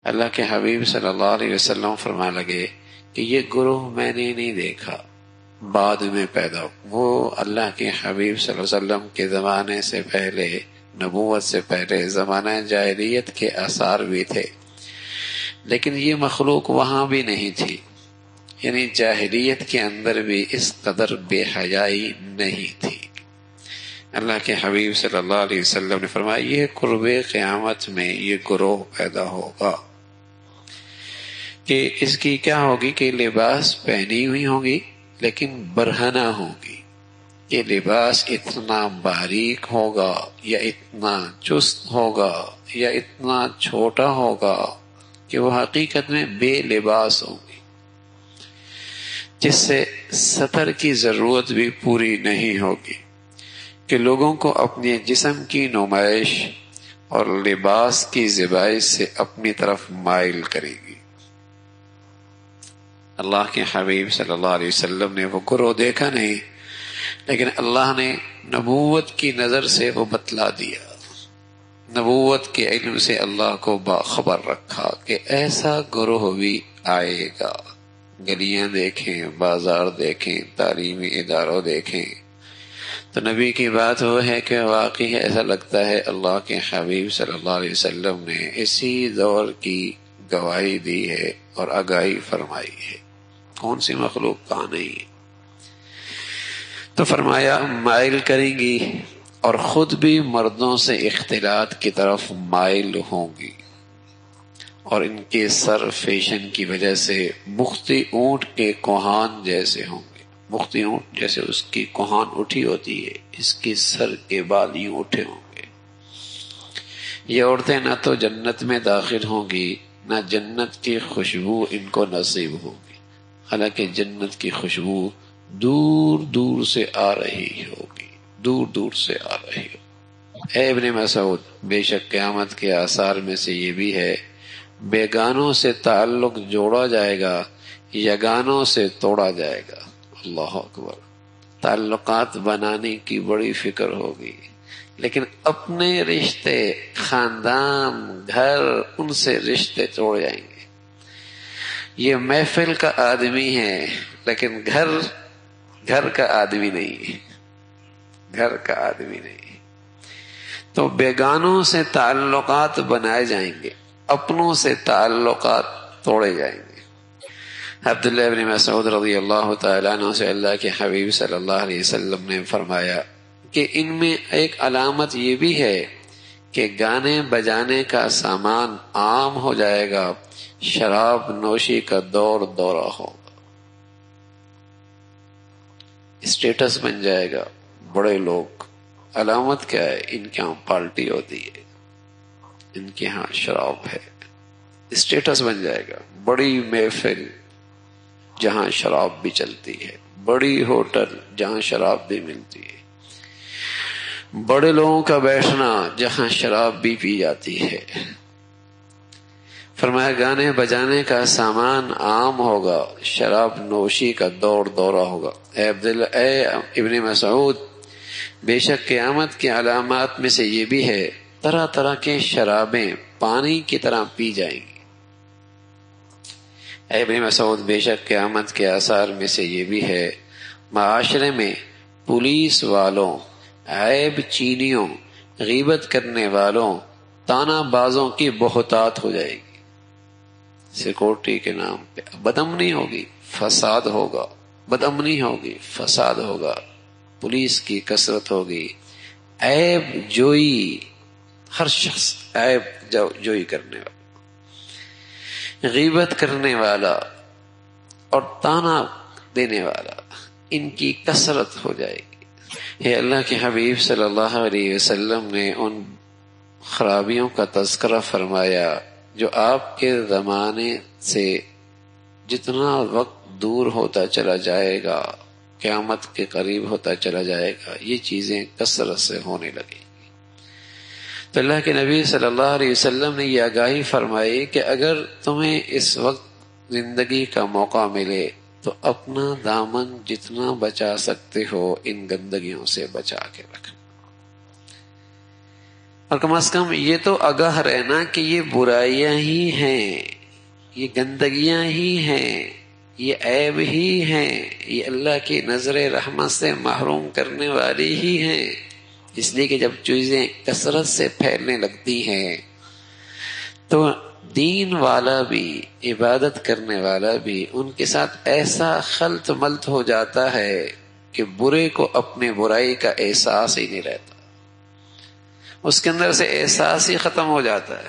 اللہ کے حبیب صلی اللہ علیہ وسلم فرمانے لگے کہ یہ گروہ میں نے نہیں دیکھا، بعد میں پیدا ہو۔ وہ اللہ کے حبیب صلی اللہ علیہ وسلم کے زمانے سے پہلے، نبوت سے پہلے زمانہ جاہلیت کے آثار بھی تھے، لیکن یہ مخلوق وہاں بھی نہیں تھی، یعنی جاہلیت کے اندر بھی اس قدر بے حیائی نہیں تھی۔ اللہ کے حبیب صلی اللہ علیہ وسلم نے فرمایا یہ قرب قیامت میں یہ گروہ پیدا ہوگا کہ اس کی کیا ہوگی کہ لباس پہنی ہوئی ہوگی لیکن برہنہ ہوگی۔ یہ لباس اتنا باریک ہوگا یا اتنا چست ہوگا یا اتنا چھوٹا ہوگا کہ وہ حقیقت میں بے لباس ہوگی، جس سے سطر کی ضرورت بھی پوری نہیں ہوگی، کہ لوگوں کو اپنے جسم کی نمائش اور لباس کی زیبائش سے اپنی طرف مائل کرے گی۔ اللہ کے حبیب صلی اللہ علیہ وسلم نے وہ گروہ دیکھا نہیں، لیکن اللہ نے نبوت کی نظر سے وہ بتلا دیا، نبوت کے علم سے اللہ کو باخبر رکھا کہ ایسا گروہ بھی آئے گا۔ گلیاں دیکھیں، بازار دیکھیں، تعلیمی اداروں دیکھیں تو نبی کی بات وہ ہے کہ واقعی ایسا لگتا ہے اللہ کے حبیب صلی اللہ علیہ وسلم نے اسی دور کی گواہی دی ہے اور آگاہی فرمائی ہے۔ کون سی مخلوق کہاں نہیں ہے؟ تو فرمایا مائل کریں گی اور خود بھی مردوں سے اختلاط کی طرف مائل ہوں گی، اور ان کے سر فیشن کی وجہ سے بختی اونٹ کے کوہان جیسے ہوں گے۔ بختی اونٹ جیسے اس کی کوہان اٹھی ہوتی ہے، اس کے سر کے بال یوں اٹھے ہوں گے۔ یہ عورتیں نہ تو جنت میں داخل ہوں گی، نہ جنت کی خوشبو ان کو نصیب ہوگی، حالانکہ جنت کی خوشبو دور دور سے آ رہی ہوگی، دور دور سے آ رہی ہوگی۔ اے ابن مسعود، بے شک قیامت کے آثار میں سے یہ بھی ہے بیگانوں سے تعلق جوڑا جائے گا، یگانوں سے توڑا جائے گا۔ اللہ اکبر۔ تعلقات بنانے کی بڑی فکر ہوگی، لیکن اپنے رشتے، خاندان، گھر، ان سے رشتے توڑ جائیں گے۔ یہ محفل کا آدمی ہے لیکن گھر کا آدمی نہیں ہے، گھر کا آدمی نہیں۔ تو بیگانوں سے تعلقات بنائے جائیں گے، اپنوں سے تعلقات توڑے جائیں گے۔ عبداللہ ابن مسعود رضی اللہ تعالیٰ عنہ سے اللہ کے حبیب صلی اللہ علیہ وسلم نے فرمایا کہ ان میں ایک علامت یہ بھی ہے کہ گانے بجانے کا سامان عام ہو جائے گا، شراب نوشی کا دور دورہ ہوگا، اسٹیٹس بن جائے گا۔ بڑے لوگ، علامت کیا ہے؟ ان کے ہاں پارٹی ہوتی ہے، ان کے ہاں شراب ہے، اسٹیٹس بن جائے گا۔ بڑی محفل جہاں شراب بھی چلتی ہے، بڑی ہوٹل جہاں شراب بھی ملتی ہے، بڑے لوگوں کا بیٹھنا جہاں شراب بھی پی جاتی ہے۔ فرمایا گانے بجانے کا سامان عام ہوگا، شراب نوشی کا دور دورہ ہوگا۔ اے ابن مسعود، بے شک قیامت کی علامات میں سے یہ بھی ہے طرح طرح کے شرابیں پانی کی طرح پی جائیں گی۔ اے ابن مسعود، بے شک قیامت کے آثار میں سے یہ بھی ہے معاشرے میں پولیس والوں، عیب چینیوں، غیبت کرنے والوں، تانا بازوں کی بہتات ہو جائے گی۔ سیکورٹی کے نام پہ بدامنی ہوگی، فساد ہوگا، بدامنی ہوگی، فساد ہوگا، پولیس کی کثرت ہوگی، عیب جوئی، ہر شخص عیب جوئی کرنے والا، غیبت کرنے والا اور تانا دینے والا، ان کی کثرت ہو جائے گی۔ یہ اللہ کے حبیب صلی اللہ علیہ وسلم نے ان خرابیوں کا تذکرہ فرمایا جو آپ کے زمانے سے جتنا وقت دور ہوتا چلا جائے گا، قیامت کے قریب ہوتا چلا جائے گا، یہ چیزیں کثرت سے ہونے لگیں۔ تو اللہ کے نبی صلی اللہ علیہ وسلم نے یہ آگاہی فرمائی کہ اگر تمہیں اس وقت زندگی کا موقع ملے تو اپنا دامن جتنا بچا سکتے ہو ان گندگیوں سے بچا کے رکھنا۔ اور کم از کم یہ تو آگاہ رہنا کہ یہ برائیاں ہی ہیں، یہ گندگیاں ہی ہیں، یہ عیب ہی ہیں، یہ اللہ کی نظر رحمت سے محروم کرنے والی ہی ہیں. اس لیے کہ جب چیزیں کثرت سے پھیلنے لگتی ہیں تو دین والا بھی، عبادت کرنے والا بھی ان کے ساتھ ایسا خلط ملط ہو جاتا ہے کہ برے کو اپنے برائی کا احساس ہی نہیں رہتا، اس کے اندر سے احساس ہی ختم ہو جاتا ہے.